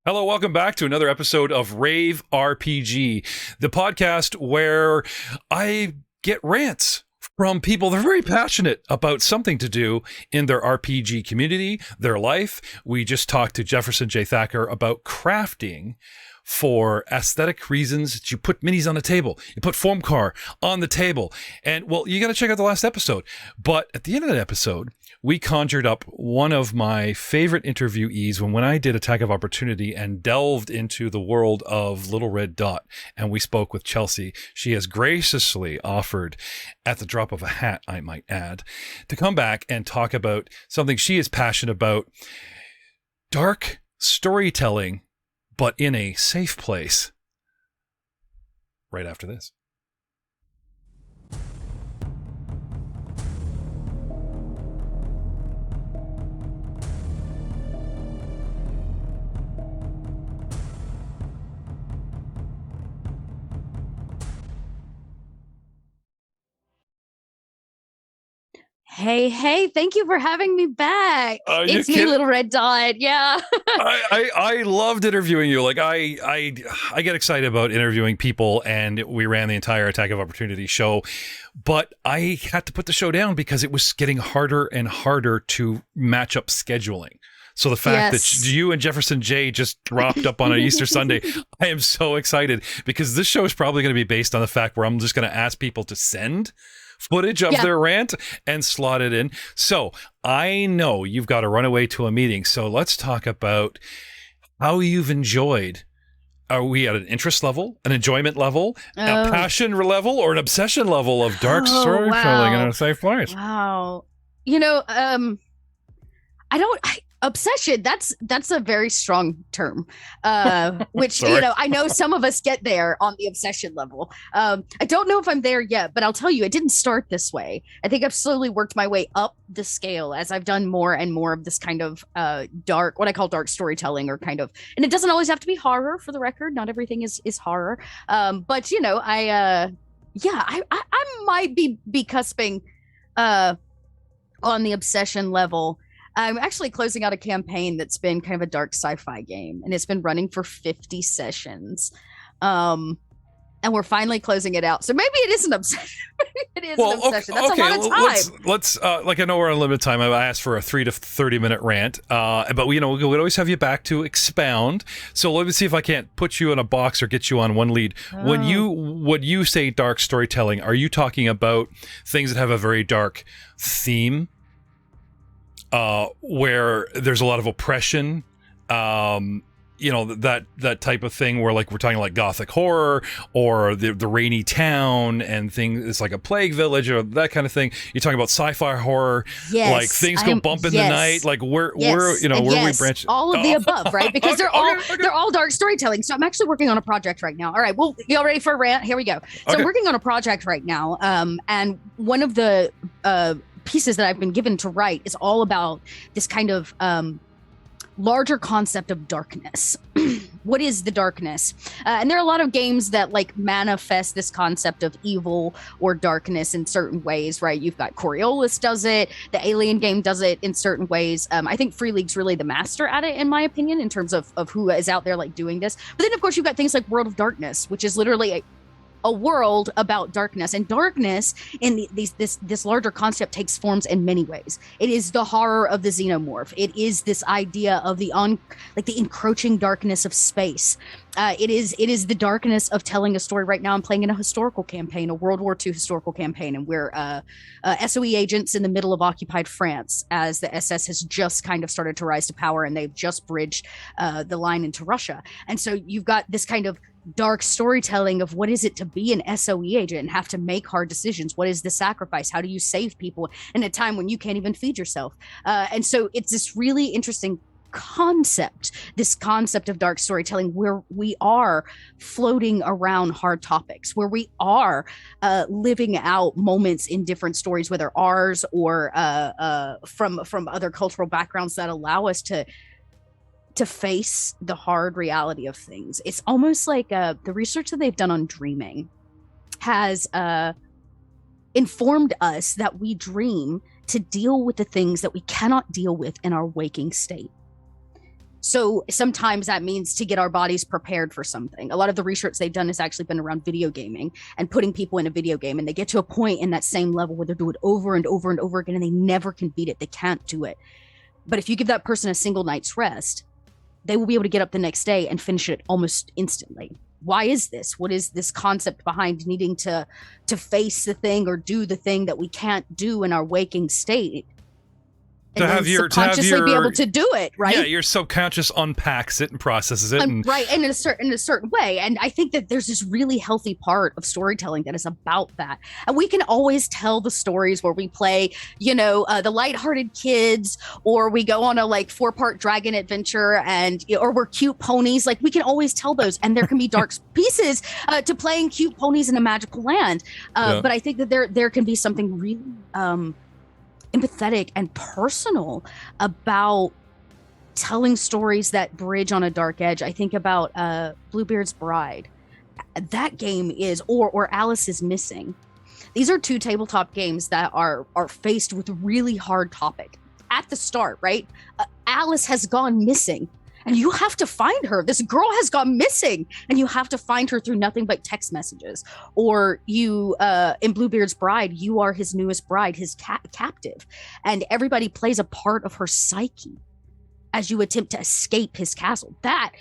Hello, welcome back to another episode of RAVE RPG, the podcast where I get rants from people that are very passionate about something to do in their RPG community, their life. We just talked to Jefferson J. Thacker about crafting for aesthetic reasons. You put minis on the table, you put foam car on the table, and well, you got to check out the last episode. But at the end of that episode, we conjured up one of my favorite interviewees when I did Attack of Opportunity and delved into the world of Little Red Dot, and we spoke with Chelsea. She has graciously offered, at the drop of a hat, I might add, to come back and talk about something she is passionate about: dark storytelling, but in a safe place. Right after this. Hey, thank you for having me back. It's me, Little Red Dot. Yeah. I loved interviewing you. Like I get excited about interviewing people, and we ran the entire Attack of Opportunity show, but I had to put the show down because it was getting harder and harder to match up scheduling. So the fact that you and Jefferson J just dropped up on an Easter Sunday, I am so excited, because this show is probably going to be based on the fact where I'm just going to ask people to send footage of their rant and slot it in. So I know you've got to run away to a meeting. So let's talk about how you've enjoyed. Are we at an interest level, an enjoyment level, a passion level, or an obsession level of dark storytelling in a safe place? Wow. Obsession, that's a very strong term, which, I know some of us get there on the obsession level. I don't know if I'm there yet, but I'll tell you, it didn't start this way. I think I've slowly worked my way up the scale as I've done more and more of this kind of dark, what I call dark storytelling, or kind of, and it doesn't always have to be horror, for the record. Not everything is horror. But I might be cusping on the obsession level. I'm actually closing out a campaign that's been kind of a dark sci-fi game, and it's been running for 50 sessions. And we're finally closing it out. So maybe it is an obsession. It is an obsession. That's a lot of time. Let's like, I know we're on limited time. I asked for a 3 to 30 minute rant, but we would always have you back to expound. So let me see if I can't put you in a box or get you on one lead. When you say dark storytelling, are you talking about things that have a very dark theme? Where there's a lot of oppression, that type of thing, where like we're talking like gothic horror, or the rainy town and things. It's like a plague village or that kind of thing. You're talking about sci-fi horror, like things go bump in the night. Like where we branch. All of the above, right? Because they're all dark storytelling. So I'm actually working on a project right now. All right, well, y'all ready for a rant? Here we go. So I'm working on a project right now, and one of the pieces that I've been given to write is all about this kind of larger concept of darkness. What is the darkness? And there are a lot of games that like manifest this concept of evil or darkness in certain ways, right? You've got Coriolis does it, the Alien game does it in certain ways. I think Free League's really the master at it, in my opinion, in terms of who is out there like doing this. But then of course you've got things like World of Darkness, which is literally a world about darkness, and darkness in this larger concept takes forms in many ways. It is the horror of the xenomorph. It is this idea of the encroaching darkness of space. It is the darkness of telling a story. Right now I'm playing in a historical campaign, a World War II historical campaign, and we're SOE agents in the middle of occupied France as the SS has just kind of started to rise to power, and they've just bridged the line into Russia. And so you've got this kind of dark storytelling of what is it to be an SOE agent and have to make hard decisions. What is the sacrifice? How do you save people in a time when you can't even feed yourself? And so it's this really interesting concept, this concept of dark storytelling, where we are floating around hard topics, where we are living out moments in different stories, whether ours or from other cultural backgrounds, that allow us to face the hard reality of things. It's almost like the research that they've done on dreaming has informed us that we dream to deal with the things that we cannot deal with in our waking state. So sometimes that means to get our bodies prepared for something. A lot of the research they've done has actually been around video gaming and putting people in a video game, and they get to a point in that same level where they do it over and over and over again, and they never can beat it. They can't do it. But if you give that person a single night's rest, they will be able to get up the next day and finish it almost instantly. Why is this? What is this concept behind needing to face the thing or do the thing that we can't do in our waking state? And to have your subconsciously be able to do it, right? Yeah, your subconscious unpacks it and processes it, right, and in a certain way. And I think that there's this really healthy part of storytelling that is about that. And we can always tell the stories where we play, the lighthearted kids, or we go on a 4-part dragon adventure, or we're cute ponies. Like, we can always tell those, and there can be dark pieces to playing cute ponies in a magical land. But I think that there can be something really empathetic and personal about telling stories that bridge on a dark edge. I think about Bluebeards Bride. That game is, or Alice is Missing. These are 2 tabletop games that are faced with a really hard topic at the start, right? Alice has gone missing, and you have to find her. This girl has gone missing, and you have to find her through nothing but text messages. Or you, in Bluebeard's Bride, you are his newest bride, his captive. And everybody plays a part of her psyche as you attempt to escape his castle. That,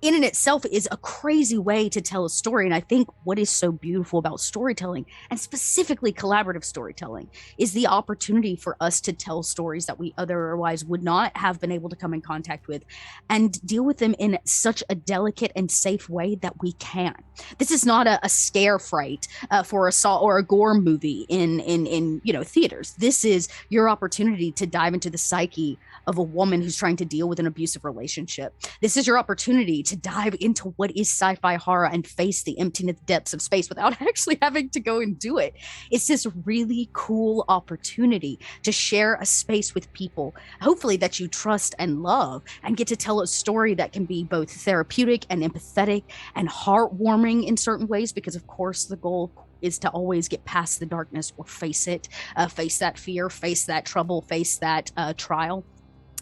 in and itself, is a crazy way to tell a story. And I think what is so beautiful about storytelling, and specifically collaborative storytelling, is the opportunity for us to tell stories that we otherwise would not have been able to come in contact with, and deal with them in such a delicate and safe way that we can. This is not a scare fright for a saw or a gore movie in theaters. This is your opportunity to dive into the psyche of a woman who's trying to deal with an abusive relationship. This is your opportunity to dive into what is sci-fi horror and face the emptiness depths of space without actually having to go and do it. It's this really cool opportunity to share a space with people, hopefully that you trust and love, and get to tell a story that can be both therapeutic and empathetic and heartwarming in certain ways, because of course the goal is to always get past the darkness or face it, face that fear, face that trouble, face that trial.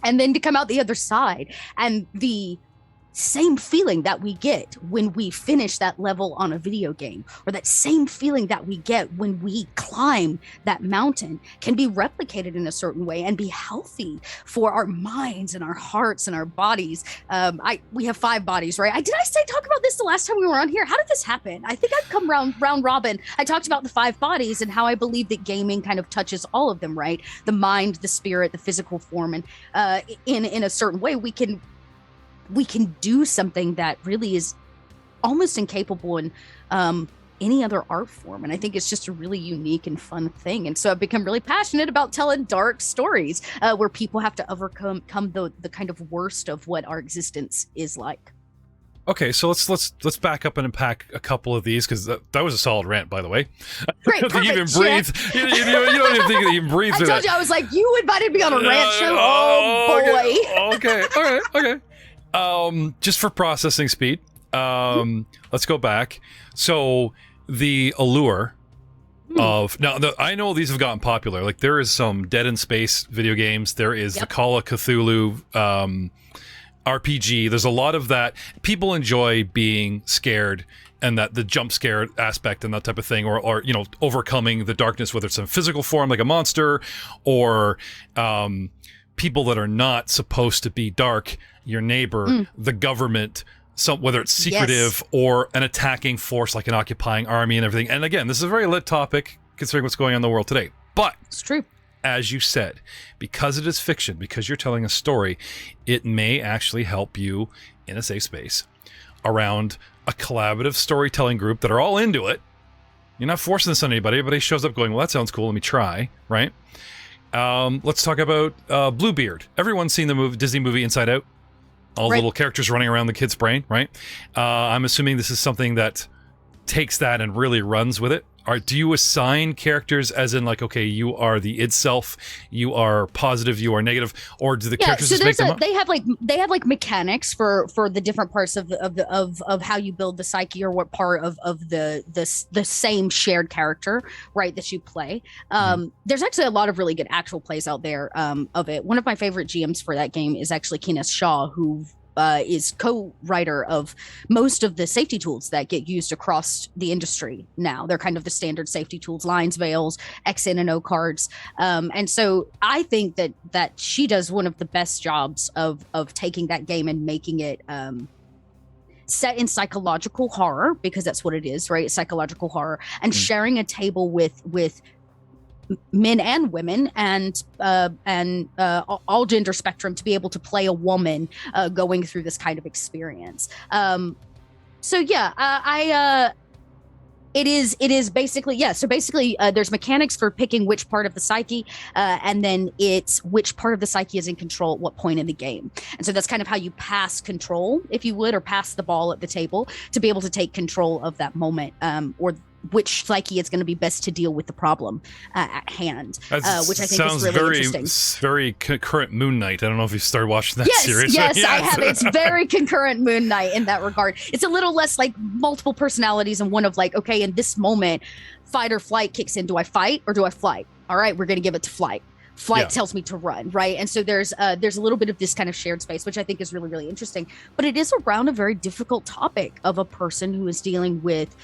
And then to come out the other side, and the same feeling that we get when we finish that level on a video game, or that same feeling that we get when we climb that mountain, can be replicated in a certain way and be healthy for our minds and our hearts and our bodies. We have 5 bodies, right? Did I talk about this the last time we were on here? How did this happen? I think I've come round robin. I talked about the 5 bodies and how I believe that gaming kind of touches all of them, right? The mind, the spirit, the physical form, and in a certain way we can do something that really is almost incapable in any other art form. And I think it's just a really unique and fun thing. And so I've become really passionate about telling dark stories where people have to overcome the kind of worst of what our existence is like. Okay, so let's back up and unpack a couple of these, because that was a solid rant, by the way. Great, perfect. You even breathe. You don't even think that you breathe. I told you, I was like, you invited me on a rant show. Oh boy. Okay. All right. Okay. Just for processing speed, let's go back. So the allure of I know these have gotten popular. Like, there is some Dead in Space video games. There is the Call of Cthulhu RPG. There's a lot of that. People enjoy being scared, and that the jump scare aspect and that type of thing, or overcoming the darkness, whether it's in physical form like a monster, or people that are not supposed to be dark, your neighbor, the government, whether it's secretive or an attacking force like an occupying army and everything. And again, this is a very lit topic considering what's going on in the world today. But it's true. As you said, because it is fiction, because you're telling a story, it may actually help you in a safe space around a collaborative storytelling group that are all into it. You're not forcing this on anybody. Everybody shows up going, well, that sounds cool. Let me try, right? Let's talk about Bluebeard. Everyone's seen the Disney movie Inside Out. All the little characters running around the kid's brain, right? I'm assuming this is something that takes that and really runs with it. do you assign characters as in like, okay, you are the id self, you are positive, you are negative, or do the characters just make them up? They have like mechanics for the different parts of how you build the psyche, or what part of the same shared character, right, that you play. There's actually a lot of really good actual plays out there of it. One of my favorite GMs for that game is actually Kenneth Shaw, who is co-writer of most of the safety tools that get used across the industry now. They're kind of the standard safety tools: lines, veils, X, N, and O cards. And so I think that she does one of the best jobs of taking that game and making it set in psychological horror, because that's what it is, right? Psychological horror, and sharing a table with men and women and all gender spectrum to be able to play a woman going through this kind of experience. It is basically, yeah. So basically, there's mechanics for picking which part of the psyche, and then it's which part of the psyche is in control at what point in the game. And so that's kind of how you pass control, if you would, or pass the ball at the table to be able to take control of that moment, or which psyche is going to be best to deal with the problem at hand, which I think is really interesting. Very concurrent Moon Knight. I don't know if you started watching that series. Yes, I have. It's very concurrent Moon Knight in that regard. It's a little less like multiple personalities and one of like, okay, in this moment, fight or flight kicks in. Do I fight or do I flight? All right, we're going to give it to flight. Flight tells me to run, right? And so there's a little bit of this kind of shared space, which I think is really, really interesting. But it is around a very difficult topic of a person who is dealing with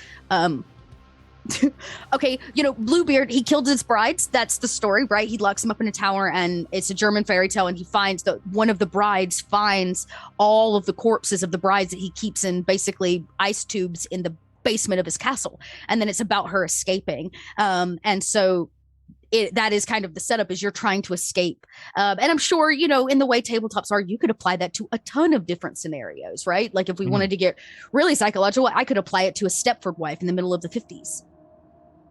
okay, Bluebeard, he killed his brides. That's the story, right? He locks them up in a tower, and it's a German fairy tale, and he finds that one of the brides finds all of the corpses of the brides that he keeps in basically ice tubes in the basement of his castle. And then it's about her escaping. And so that is kind of the setup, is you're trying to escape. And I'm sure, in the way tabletops are, you could apply that to a ton of different scenarios, right? Like if we wanted to get really psychological, I could apply it to a Stepford wife in the middle of the 50s.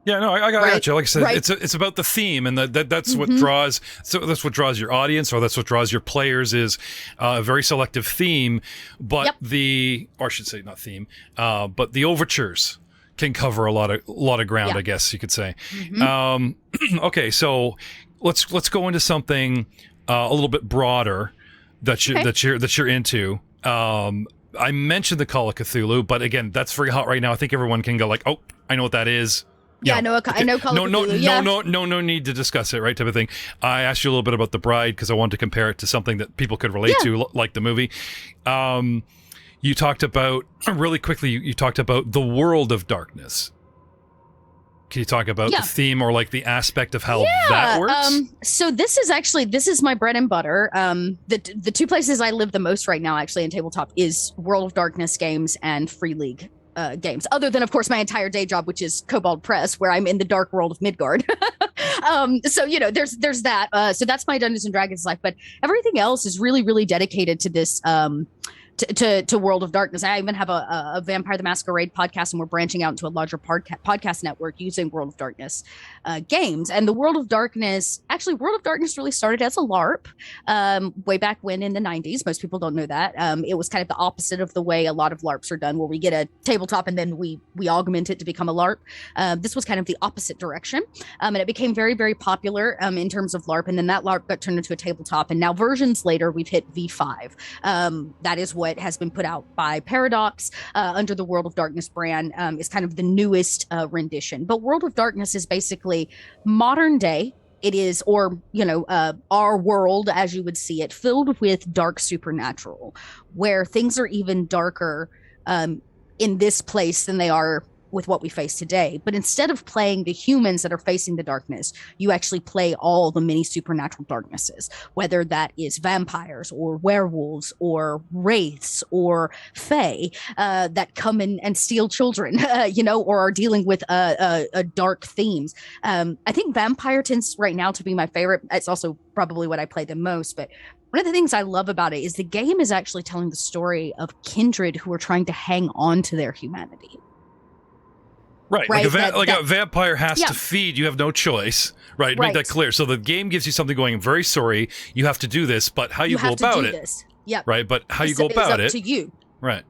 Yeah, no, I got you. Like I said, it's about the theme, and that's what draws. So that's what draws your audience, or that's what draws your players, is a very selective theme. But or I should say not theme, but the overtures can cover a lot of ground. I guess you could say. Okay, so let's go into something a little bit broader that you're into. I mentioned the Call of Cthulhu, but again, that's very hot right now. I think everyone can go like, oh, I know what that is. Yeah, I know Call of Cthulhu. No need to discuss it, right? Type of thing. I asked you a little bit about The Bride because I wanted to compare it to something that people could relate to, like the movie. You talked about, really quickly, you talked about the world of darkness. Can you talk about the theme, or like the aspect of how that works? So this is my bread and butter. The two places I live the most right now, actually, in tabletop, is World of Darkness games and Free League games, other than, of course, my entire day job, which is Kobold Press, where I'm in the dark world of Midgard. So there's that. So that's my Dungeons and Dragons life, but everything else is really, really dedicated to this to World of Darkness. I even have a Vampire the Masquerade podcast, and we're branching out into a larger podcast network using World of Darkness games. And the World of Darkness really started as a LARP way back when in the 90s. Most people don't know that. It was kind of the opposite of the way a lot of LARPs are done, where we get a tabletop and then we augment it to become a LARP. This was kind of the opposite direction. And it became very, very popular in terms of LARP. And then that LARP got turned into a tabletop. And now versions later, we've hit V5. That is what has been put out by Paradox under the World of Darkness brand, is kind of the newest rendition. But World of Darkness is basically modern day. It is, our world as you would see it, filled with dark supernatural, where things are even darker in this place than they are with what we face today. But instead of playing the humans that are facing the darkness, you actually play all the many supernatural darknesses, whether that is vampires or werewolves or wraiths or fae that come in and steal children, or are dealing with dark themes. I think vampire tends right now to be my favorite. It's also probably what I play the most, but one of the things I love about it is the game is actually telling the story of kindred who are trying to hang on to their humanity. Right. Like a vampire has to feed. You have no choice. Right. Make that clear. So the game gives you something going, I'm very sorry, you have to do this, but how you go about it. Yeah. Right. But how you go about it. to you. Right.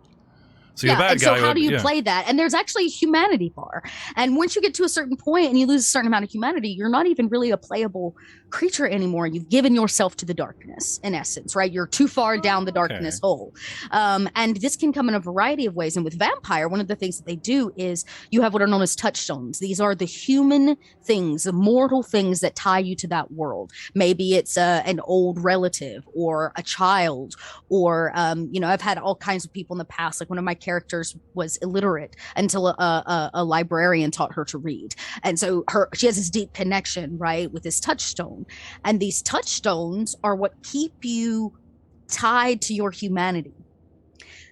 So you're the bad and guy. So how do you play that? And there's actually a humanity bar. And once you get to a certain point and you lose a certain amount of humanity, you're not even really a playable creature anymore. You've given yourself to the darkness, in essence, right? You're too far down the darkness hole. And this can come in a variety of ways. And with vampire, one of the things that they do is you have what are known as touchstones. These are the human things, the mortal things that tie you to that world. Maybe it's an old relative or a child, or I've had all kinds of people in the past. Like one of my characters was illiterate until a librarian taught her to read, and so she has this deep connection, right, with this touchstone. And these touchstones are what keep you tied to your humanity.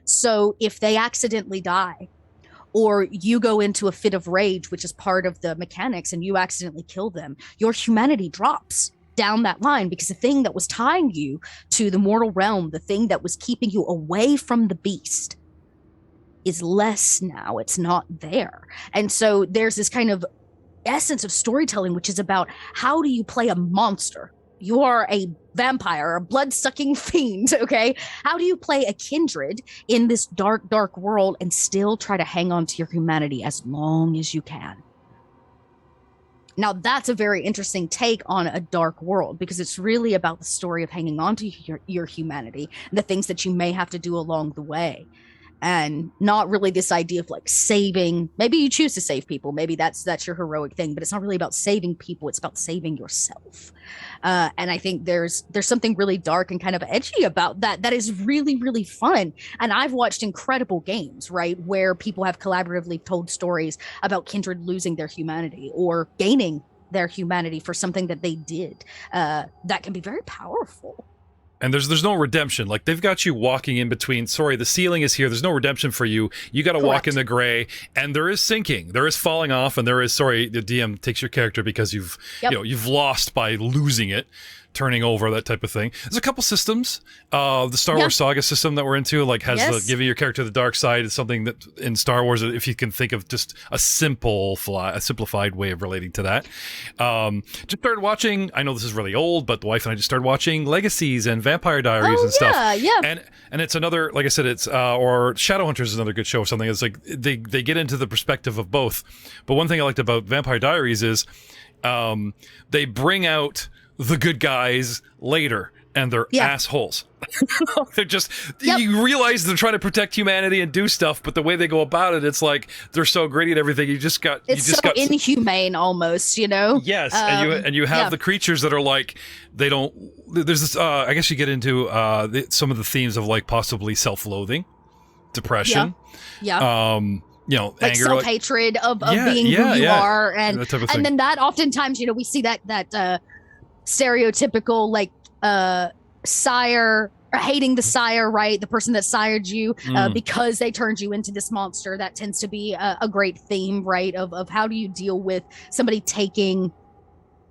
So if they accidentally die, or you go into a fit of rage, which is part of the mechanics, and you accidentally kill them, your humanity drops down that line, because the thing that was tying you to the mortal realm, the thing that was keeping you away from the beast, is less now. It's not there. And so there's this kind of essence of storytelling, which is about how do you play a monster? You are a vampire, a blood-sucking fiend, okay? How do you play a kindred in this dark, dark world and still try to hang on to your humanity as long as you can? Now, that's a very interesting take on a dark world, because it's really about the story of hanging on to your humanity, the things that you may have to do along the way. And not really this idea of like saving. Maybe you choose to save people. Maybe that's your heroic thing, but it's not really about saving people. It's about saving yourself. And I think there's something really dark and kind of edgy about that. That is really, really fun. And I've watched incredible games, right, where people have collaboratively told stories about kindred losing their humanity or gaining their humanity for something that they did. That can be very powerful. And there's no redemption. Like, they've got you walking in between, sorry, the ceiling is here, there's no redemption for you. You got to walk in the gray, and there is sinking. There is falling off, and there is, sorry, the DM takes your character because you've lost by losing it, turning over, that type of thing. There's a couple systems. The Star Wars Saga system that we're into, like, has the giving your character the dark side is something that in Star Wars, if you can think of just a simplified way of relating to that. Just started watching, I know this is really old, but the wife and I just started watching Legacies and Vampire Diaries and stuff. Yeah. And it's another, like I said, it's or Shadowhunters is another good show or something. It's like they get into the perspective of both. But one thing I liked about Vampire Diaries is they bring out the good guys later, and they're assholes. They're just, you realize they're trying to protect humanity and do stuff, but the way they go about it, it's like they're so gritty and everything. It's so inhumane almost, you know? Yes, and you have the creatures that are like, they don't. There's this. I guess you get into some of the themes of like possibly self-loathing, depression. Like anger, self-hatred of being who you are, and that type of thing. And then that oftentimes, we see that stereotypical like sire, or hating the sire, right, the person that sired you because they turned you into this monster. That tends to be a great theme, right, of how do you deal with somebody taking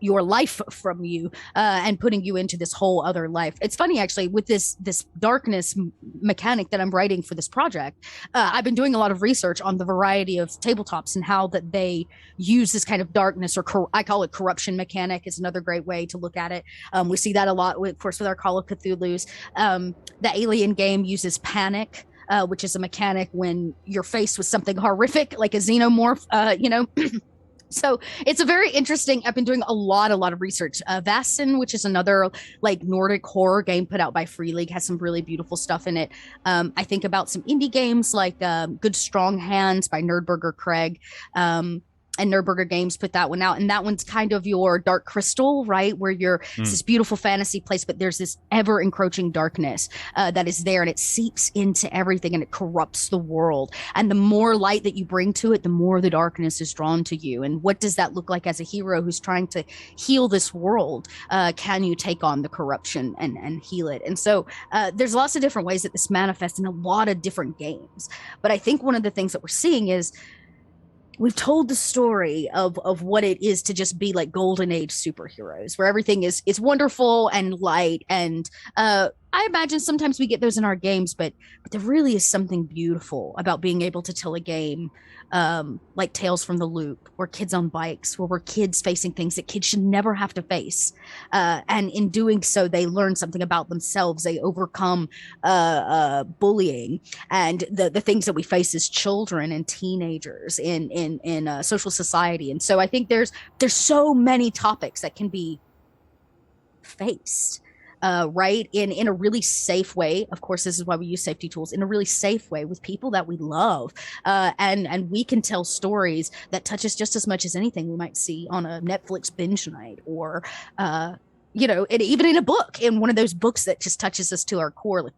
your life from you and putting you into this whole other life. It's funny, actually, with this darkness mechanic that I'm writing for this project, I've been doing a lot of research on the variety of tabletops and how that they use this kind of darkness, or I call it corruption mechanic, is another great way to look at it. We see that a lot, of course, with our Call of Cthulhu's. The Alien game uses panic, which is a mechanic when you're faced with something horrific, like a xenomorph, So it's a very interesting. I've been doing a lot of research. Vaesen, which is another like Nordic horror game put out by Free League, has some really beautiful stuff in it. I think about some indie games like Good Strong Hands by Nerdburger Craig. And Nerdburger Games put that one out, and that one's kind of your Dark Crystal, right, where it's this beautiful fantasy place, but there's this ever encroaching darkness that is there, and it seeps into everything, and it corrupts the world. And the more light that you bring to it, the more the darkness is drawn to you. And what does that look like as a hero who's trying to heal this world? Can you take on the corruption and heal it? And so there's lots of different ways that this manifests in a lot of different games. But I think one of the things that we're seeing is we've told the story of what it is to just be like golden age superheroes, where everything is wonderful and light, and I imagine sometimes we get those in our games, but there really is something beautiful about being able to tell a game like Tales from the Loop or Kids on Bikes, where we're kids facing things that kids should never have to face. And in doing so, they learn something about themselves. They overcome bullying and the things that we face as children and teenagers in social society. And so I think there's so many topics that can be faced. Right, in a really safe way. Of course, this is why we use safety tools, in a really safe way with people that we love, and we can tell stories that touch us just as much as anything we might see on a Netflix binge night, or even in a book, in one of those books that just touches us to our core. Like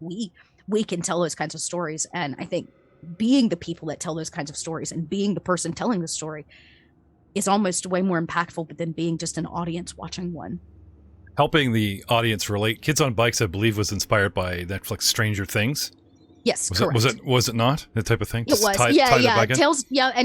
we can tell those kinds of stories, and I think being the people that tell those kinds of stories and being the person telling the story is almost way more impactful than being just an audience watching one. Helping the audience relate. Kids on Bikes, I believe, was inspired by Netflix Stranger Things. Yes, correct. Was it not that type of thing? It was.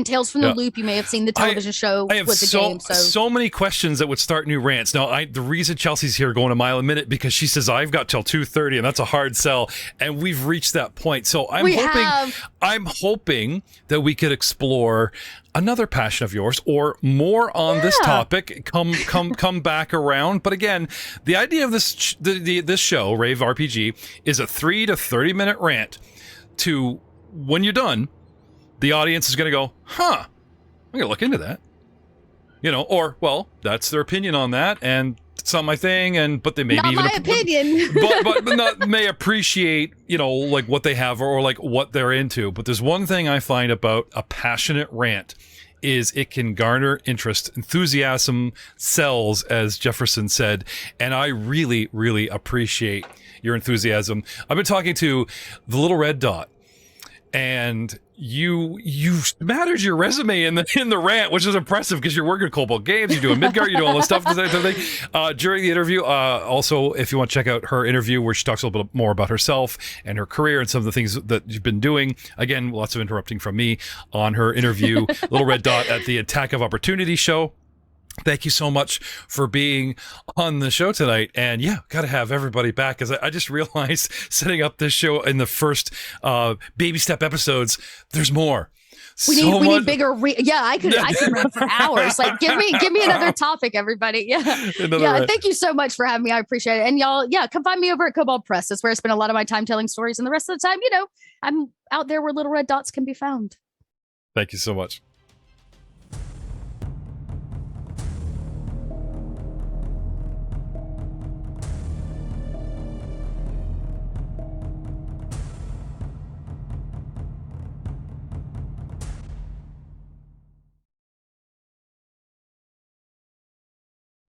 Tales from the Loop. You may have seen the television show. I have so many questions that would start new rants. Now, the reason Chelsea's here going a mile a minute because she says I've got till 2:30, and that's a hard sell, and we've reached that point. So I'm hoping that we could explore another passion of yours or more on this topic. Come back around. But again, the idea of this this show, Rave RPG, is a 3 to 30 minute rant. To when you're done, the audience is going to go, I'm going to look into that, or well, that's their opinion on that, and it's not my thing, but they may not be even my opinion, but may appreciate like what they have or like what they're into. But there's one thing I find about a passionate rant is it can garner interest. Enthusiasm sells, as Jefferson said, and I really, really appreciate your enthusiasm. I've been talking to the Little Red Dot, and you mattered your resume in the rant, which is impressive because you're working at Cobalt Games, you're doing Midgard, you're doing all this stuff during the interview. Also, if you want to check out her interview where she talks a little bit more about herself and her career and some of the things that you've been doing. Again, lots of interrupting from me on her interview, Little Red Dot at the Attack of Opportunity show. Thank you so much for being on the show tonight. And got to have everybody back, because I just realized setting up this show in the first baby step episodes, there's more. We need bigger. I could run for hours. Like, give me another topic, everybody. Thank you so much for having me. I appreciate it. And y'all, come find me over at Cobalt Press. That's where I spend a lot of my time telling stories. And the rest of the time, I'm out there where Little Red Dots can be found. Thank you so much.